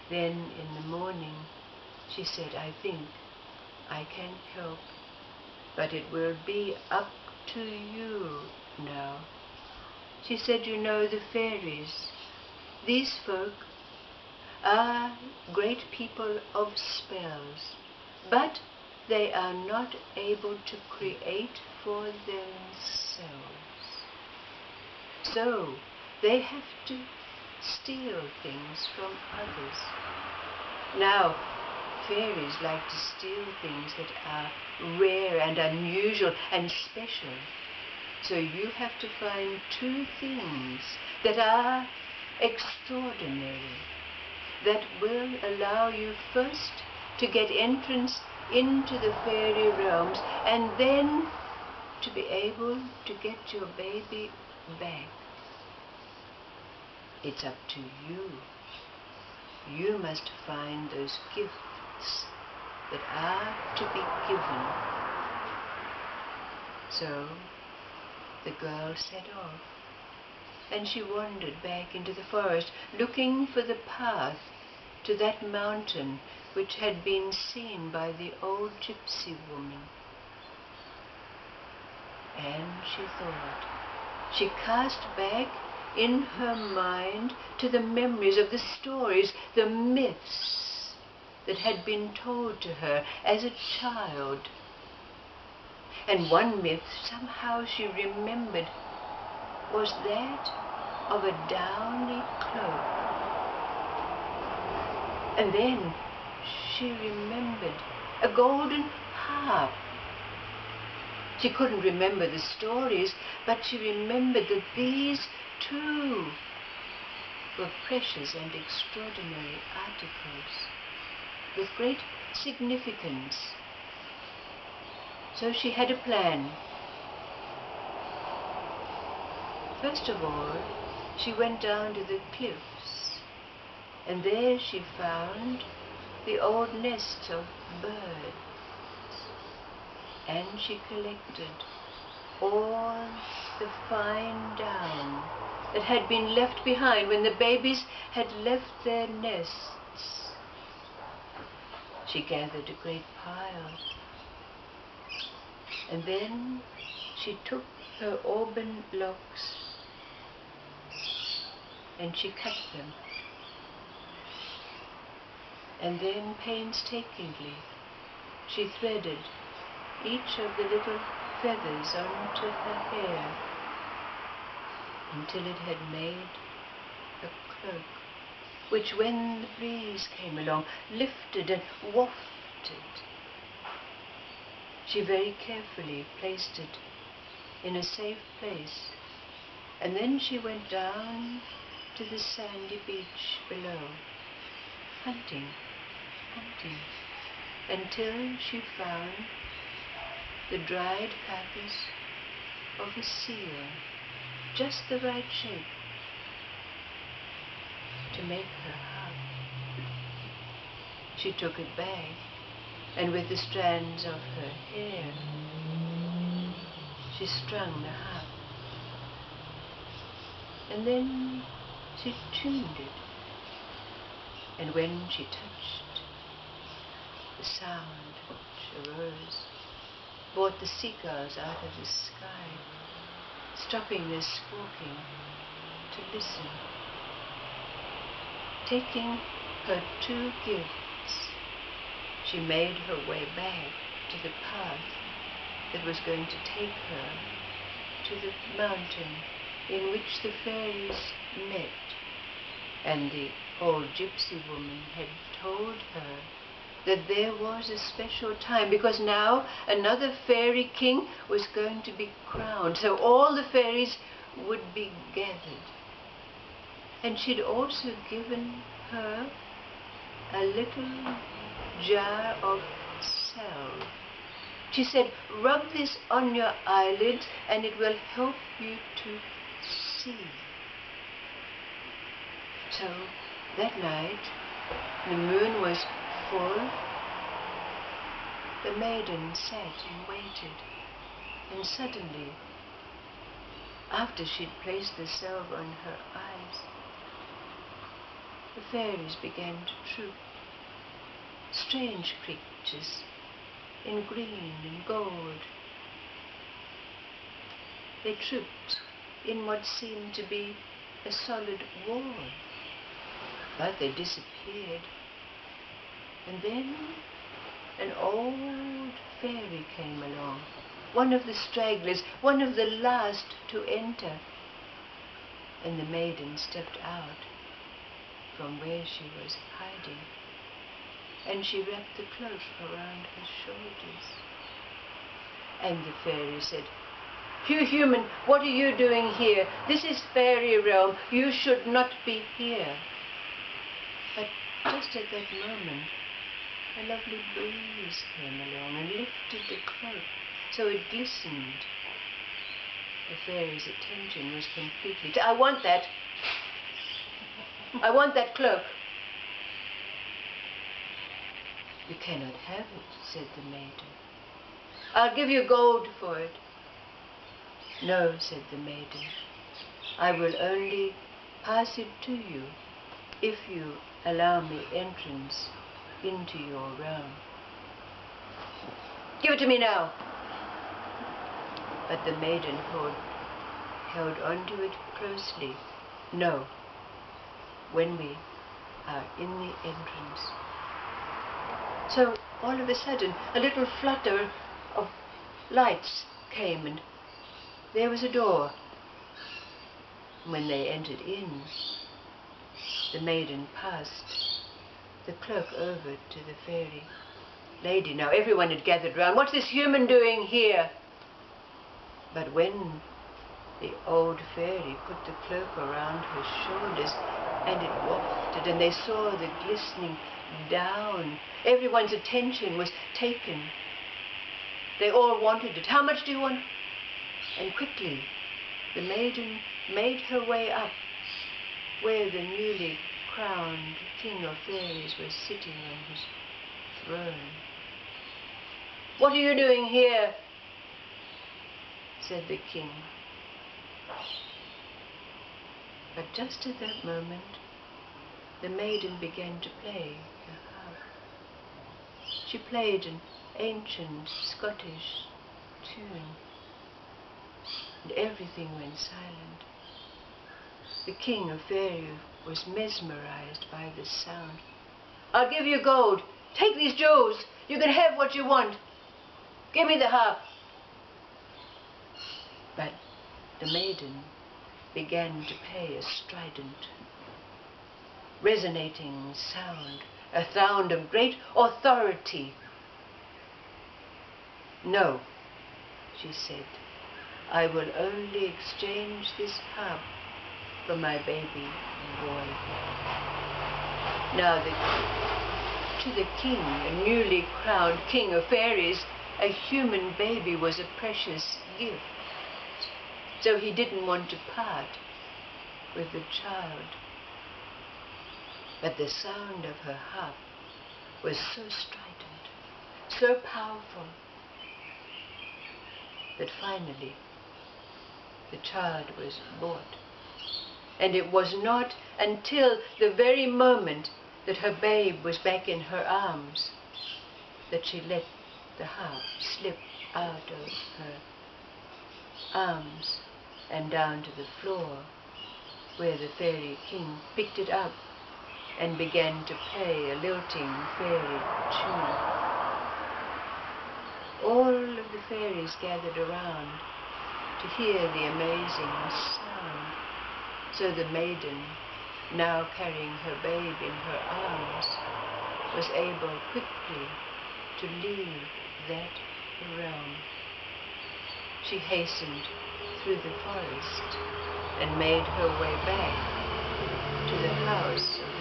Then in the morning she said, I think I can help, but it will be up to you now. She said, you know, the fairies, these folk are great people of spells, but they are not able to create for themselves. So they have to steal things from others. Now, fairies like to steal things that are rare and unusual and special. So you have to find two things that are extraordinary, that will allow you first to get entrance into the fairy realms and then to be able to get your baby back. It's up to you. You must find those gifts that are to be given. So the girl set off, and she wandered back into the forest, looking for the path to that mountain which had been seen by the old gypsy woman. And she thought. She cast back in her mind to the memories of the stories, the myths that had been told to her as a child. And one myth somehow she remembered was that of a downy cloak. And then she remembered a golden harp. She couldn't remember the stories, but she remembered that these too were precious and extraordinary articles with great significance. So she had a plan. First of all, she went down to the cliffs, and there she found the old nests of birds, and she collected all the fine down that had been left behind when the babies had left their nests. She gathered a great pile, and then she took her auburn locks and she cut them, and then painstakingly she threaded each of the little feathers onto her hair until it had made a cloak, which when the breeze came along lifted and wafted. She very carefully placed it in a safe place, and then she went down to the sandy beach below, hunting, until she found the dried carcass of a seal, just the right shape to make her harp. She took it back, and with the strands of her hair, she strung the harp. And then she tuned it, and when she touched, the sound which arose brought the seagulls out of the sky, stopping their squawking to listen. Taking her two gifts, she made her way back to the path that was going to take her to the mountain in which the fairies met. And the old gypsy woman had told her that there was a special time, because now another fairy king was going to be crowned, so all the fairies would be gathered. And she'd also given her a little jar of salve. She said, rub this on your eyelids and it will help you to see. So that night, the moon was full. The maiden sat and waited, and suddenly, after she'd placed the salve on her eyes, the fairies began to troop. Strange creatures in green and gold. They trooped in what seemed to be a solid wall, but they disappeared. And then an old fairy came along, one of the stragglers, one of the last to enter. And the maiden stepped out from where she was hiding, and she wrapped the cloak around her shoulders. And the fairy said, "You human, what are you doing here? This is fairy realm. You should not be here." But just at that moment, a lovely breeze came along and lifted the cloak so it glistened. The fairy's attention was completely... "I want that. I want that cloak." "You cannot have it," said the maiden. "I'll give you gold for it." "No," said the maiden. "I will only pass it to you if you allow me entrance into your realm." "Give it to me now." But the maiden held onto it closely. "No, when we are in the entrance." So all of a sudden a little flutter of lights came, and there was a door. When they entered in, the maiden passed the cloak over to the fairy lady. Now everyone had gathered round. "What's this human doing here?" But when the old fairy put the cloak around her shoulders, and it wafted, and they saw the glistening down, everyone's attention was taken. They all wanted it. "How much do you want?" And quickly the maiden made her way up where the newly crowned king of fairies was sitting on his throne. "What are you doing here?" said the king. But just at that moment, the maiden began to play the harp. She played an ancient Scottish tune, and everything went silent. The king of fairies was mesmerized by the sound. "I'll give you gold. Take these jewels. You can have what you want. Give me the harp." But the maiden began to play a strident, resonating sound, a sound of great authority. "No," she said, "I will only exchange this harp for my baby boy." Now to the king, a newly crowned king of fairies, a human baby was a precious gift. So he didn't want to part with the child. But the sound of her harp was so strident, so powerful, that finally the child was bought. And it was not until the very moment that her babe was back in her arms that she let the harp slip out of her arms and down to the floor, where the fairy king picked it up and began to play a lilting fairy tune. All of the fairies gathered around to hear the amazing sound. So the maiden, now carrying her babe in her arms, was able quickly to leave that realm. She hastened through the forest and made her way back to the house of